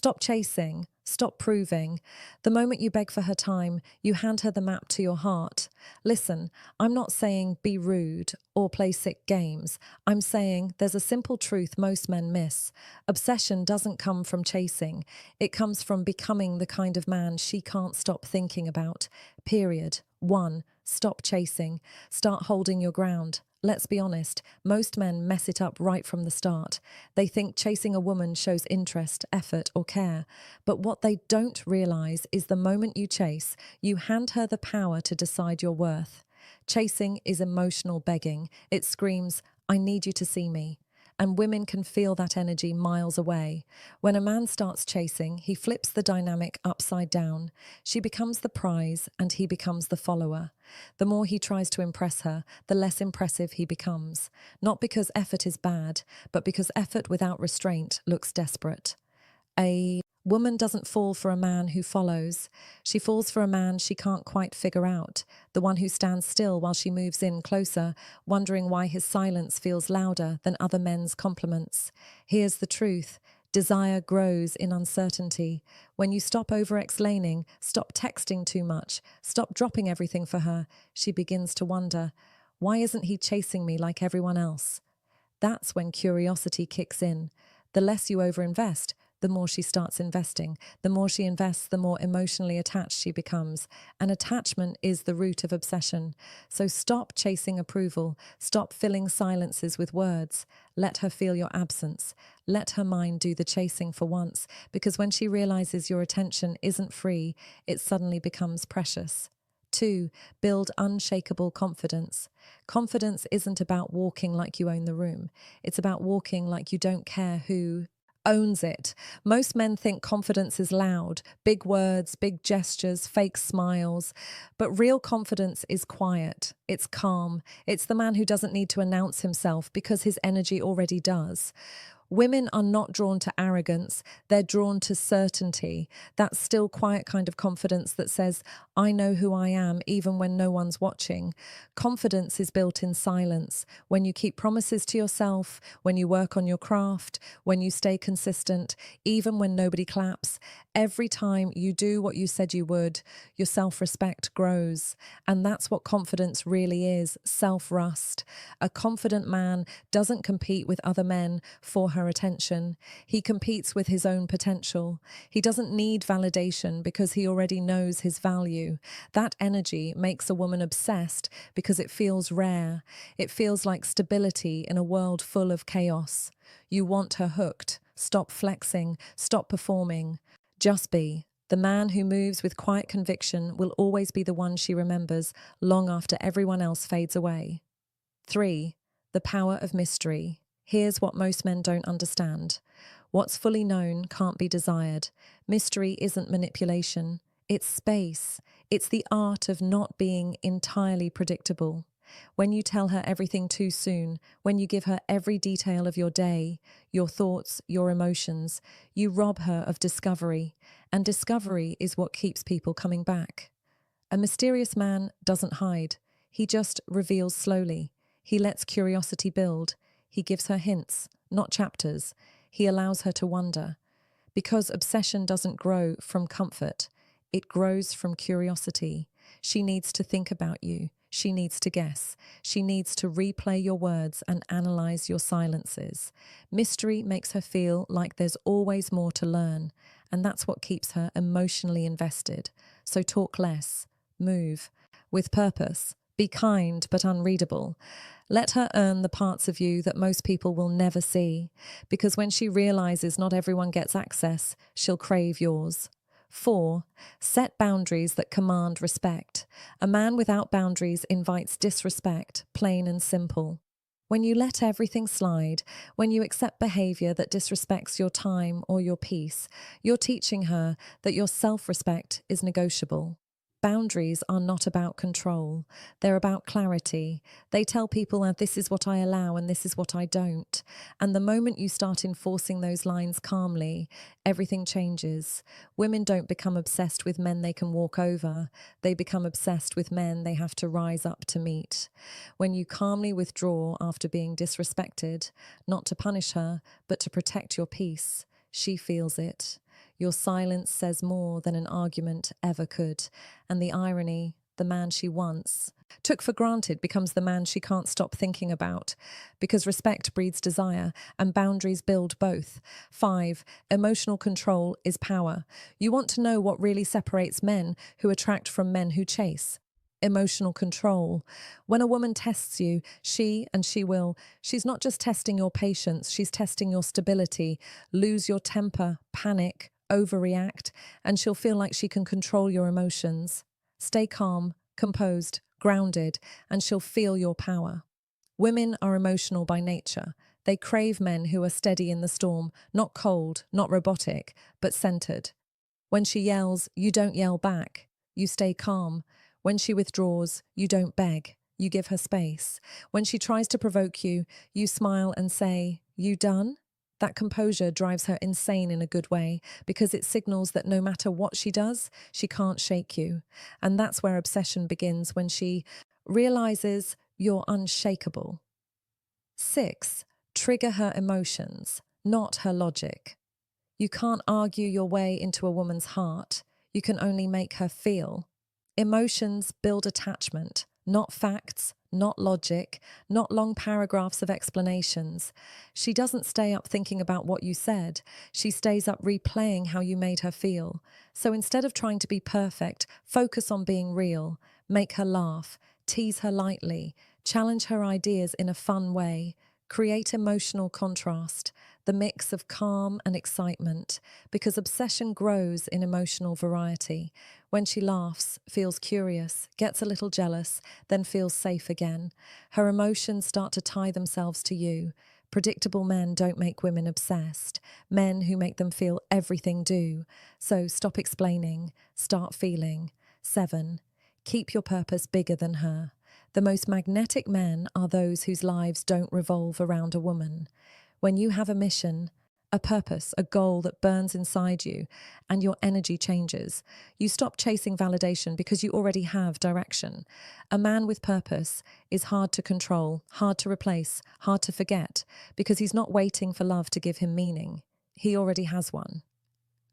Stop chasing. Stop proving. The moment you beg for her time, you hand her the map to your heart. Listen, I'm not saying be rude or play sick games. I'm saying there's a simple truth most men miss. Obsession doesn't come from chasing. It comes from becoming the kind of man she can't stop thinking about. Period. 1. Stop chasing. Start holding your ground. Let's be honest, most men mess it up right from the start. They think chasing a woman shows interest, effort, or care. But what they don't realize is the moment you chase, you hand her the power to decide your worth. Chasing is emotional begging. It screams, I need you to see me. And women can feel that energy miles away. When a man starts chasing, he flips the dynamic upside down. She becomes the prize and he becomes the follower. The more he tries to impress her, the less impressive he becomes. Not because effort is bad, but because effort without restraint looks desperate. A woman doesn't fall for a man who follows. She falls for a man she can't quite figure out, the one who stands still while she moves in closer, wondering why his silence feels louder than other men's compliments. Here's the truth. Desire grows in uncertainty. When you stop over-explaining, stop texting too much, stop dropping everything for her, she begins to wonder, why isn't he chasing me like everyone else? That's when curiosity kicks in. The less you overinvest, the more she starts investing. The more she invests, the more emotionally attached she becomes. And attachment is the root of obsession. So stop chasing approval. Stop filling silences with words. Let her feel your absence. Let her mind do the chasing for once, because when she realizes your attention isn't free, it suddenly becomes precious. 2. Build unshakable confidence. Confidence isn't about walking like you own the room. It's about walking like you don't care who owns it. Most men think confidence is loud, big words, big gestures, fake smiles. But real confidence is quiet. It's calm. It's the man who doesn't need to announce himself because his energy already does. Women are not drawn to arrogance, they're drawn to certainty, that still quiet kind of confidence that says, I know who I am even when no one's watching. Confidence is built in silence, when you keep promises to yourself, when you work on your craft, when you stay consistent, even when nobody claps. Every time you do what you said you would, your self-respect grows. And that's what confidence really is, self-rust. A confident man doesn't compete with other men for her attention. He competes with his own potential. He doesn't need validation because he already knows his value. That energy makes a woman obsessed because it feels rare. It feels like stability in a world full of chaos. You want her hooked. Stop flexing. Stop performing. Just be. The man who moves with quiet conviction will always be the one she remembers long after everyone else fades away. 3. The power of mystery. Here's what most men don't understand. What's fully known can't be desired. Mystery isn't manipulation. It's space. It's the art of not being entirely predictable. When you tell her everything too soon, when you give her every detail of your day, your thoughts, your emotions, you rob her of discovery. And discovery is what keeps people coming back. A mysterious man doesn't hide. He just reveals slowly. He lets curiosity build. He gives her hints, not chapters. He allows her to wonder. Because obsession doesn't grow from comfort. It grows from curiosity. She needs to think about you. She needs to guess. She needs to replay your words and analyze your silences. Mystery makes her feel like there's always more to learn. And that's what keeps her emotionally invested. So talk less. Move. With purpose. Be kind but unreadable. Let her earn the parts of you that most people will never see, because when she realizes not everyone gets access, she'll crave yours. 4. Set boundaries that command respect. A man without boundaries invites disrespect, plain and simple. When you let everything slide, when you accept behavior that disrespects your time or your peace, you're teaching her that your self-respect is negotiable. Boundaries are not about control. They're about clarity. They tell people that this is what I allow and this is what I don't. And the moment you start enforcing those lines calmly, everything changes. Women don't become obsessed with men they can walk over. They become obsessed with men they have to rise up to meet. When you calmly withdraw after being disrespected, not to punish her, but to protect your peace, she feels it. Your silence says more than an argument ever could. And the irony, the man she once took for granted becomes the man she can't stop thinking about, because respect breeds desire and boundaries build both. 5. Emotional control is power. You want to know what really separates men who attract from men who chase. Emotional control. When a woman tests you, she's not just testing your patience, she's testing your stability. Lose your temper, panic, overreact, and she'll feel like she can control your emotions. Stay calm, composed, grounded, and she'll feel your power. Women are emotional by nature. They crave men who are steady in the storm, not cold, not robotic, but centered. When she yells, you don't yell back. You stay calm. When she withdraws, you don't beg. You give her space. When she tries to provoke you, you smile and say, "You done?" That composure drives her insane in a good way, because it signals that no matter what she does, she can't shake you. And that's where obsession begins, when she realizes you're unshakable. 6. Trigger her emotions, not her logic. You can't argue your way into a woman's heart. You can only make her feel. Emotions build attachment, not facts, not logic, not long paragraphs of explanations. She doesn't stay up thinking about what you said. She stays up replaying how you made her feel. So instead of trying to be perfect, focus on being real. Make her laugh, tease her lightly, challenge her ideas in a fun way. Create emotional contrast, the mix of calm and excitement, because obsession grows in emotional variety. When she laughs, feels curious, gets a little jealous, then feels safe again. Her emotions start to tie themselves to you. Predictable men don't make women obsessed. Men who make them feel everything do. So stop explaining, start feeling. 7. Keep your purpose bigger than her. The most magnetic men are those whose lives don't revolve around a woman. When you have a mission, a purpose, a goal that burns inside you, and your energy changes, you stop chasing validation because you already have direction. A man with purpose is hard to control, hard to replace, hard to forget, because he's not waiting for love to give him meaning. He already has one.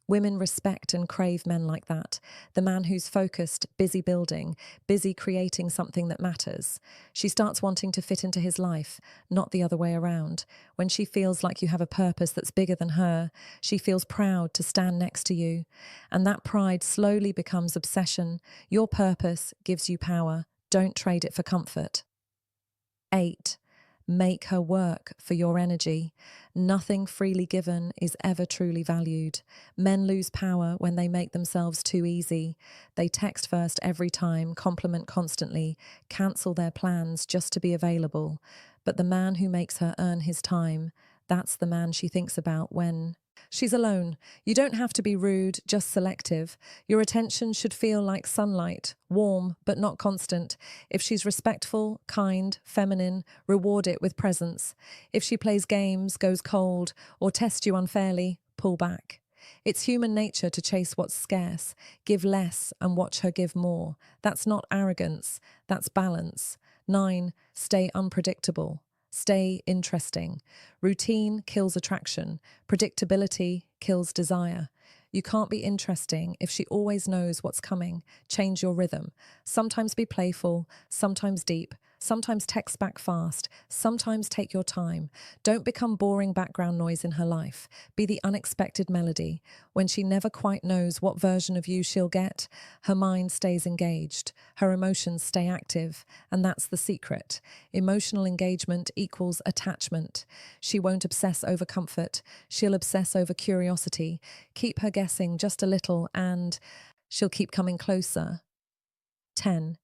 Women respect and crave men like that. The man who's focused, busy building, busy creating something that matters. She starts wanting to fit into his life, not the other way around. When she feels like you have a purpose that's bigger than her, she feels proud to stand next to you. And that pride slowly becomes obsession. Your purpose gives you power. Don't trade it for comfort. 8. Make her work for your energy. Nothing freely given is ever truly valued. Men lose power when they make themselves too easy. They text first every time, compliment constantly, cancel their plans just to be available. But the man who makes her earn his time, that's the man she thinks about when she's alone. You don't have to be rude, just selective. Your attention should feel like sunlight, warm but not constant. If she's respectful, kind, feminine, reward it with presence. If she plays games, goes cold, or tests you unfairly, pull back. It's human nature to chase what's scarce, give less and watch her give more. That's not arrogance, that's balance. 9. Stay unpredictable. Stay interesting. Routine kills attraction. Predictability kills desire. You can't be interesting if she always knows what's coming. Change your rhythm. Sometimes be playful, sometimes deep, sometimes text back fast, sometimes take your time. Don't become boring background noise in her life. Be the unexpected melody. When she never quite knows what version of you she'll get, her mind stays engaged, her emotions stay active, and that's the secret. Emotional engagement equals attachment. She won't obsess over comfort, she'll obsess over curiosity. Keep her guessing just a little and she'll keep coming closer. 10.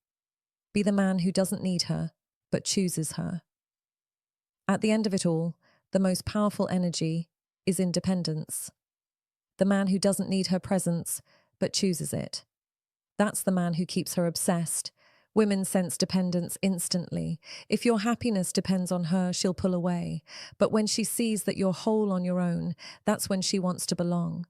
Be the man who doesn't need her, but chooses her. At the end of it all, the most powerful energy is independence. The man who doesn't need her presence, but chooses it. That's the man who keeps her obsessed. Women sense dependence instantly. If your happiness depends on her, she'll pull away. But when she sees that you're whole on your own, that's when she wants to belong.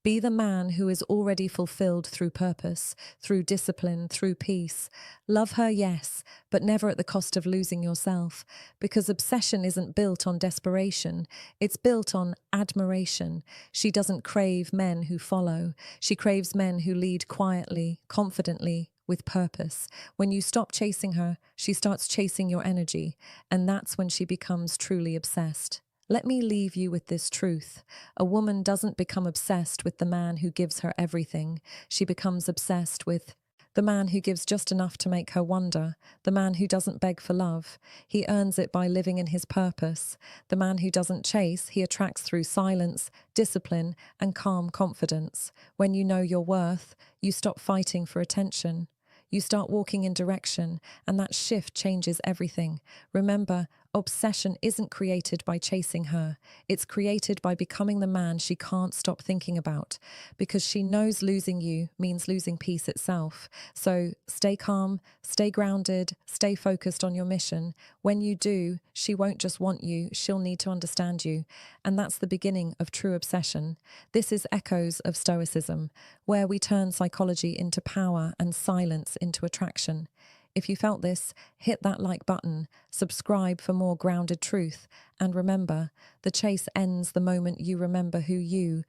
Be the man who is already fulfilled through purpose, through discipline, through peace. Love her, yes, but never at the cost of losing yourself, because obsession isn't built on desperation, it's built on admiration. She doesn't crave men who follow. She craves men who lead quietly, confidently, with purpose. When you stop chasing her, she starts chasing your energy, and that's when she becomes truly obsessed. Let me leave you with this truth. A woman doesn't become obsessed with the man who gives her everything. She becomes obsessed with the man who gives just enough to make her wonder, the man who doesn't beg for love. He earns it by living in his purpose. The man who doesn't chase, he attracts through silence, discipline, and calm confidence. When you know your worth, you stop fighting for attention. You start walking in direction, and that shift changes everything. Remember, obsession isn't created by chasing her. It's created by becoming the man she can't stop thinking about, because she knows losing you means losing peace itself. So stay calm, stay grounded, stay focused on your mission. When you do, she won't just want you, she'll need to understand you. And that's the beginning of true obsession. This is Echoes of Stoicism, where we turn psychology into power and silence into attraction. If you felt this, hit that like button, subscribe for more grounded truth, and remember, the chase ends the moment you remember who you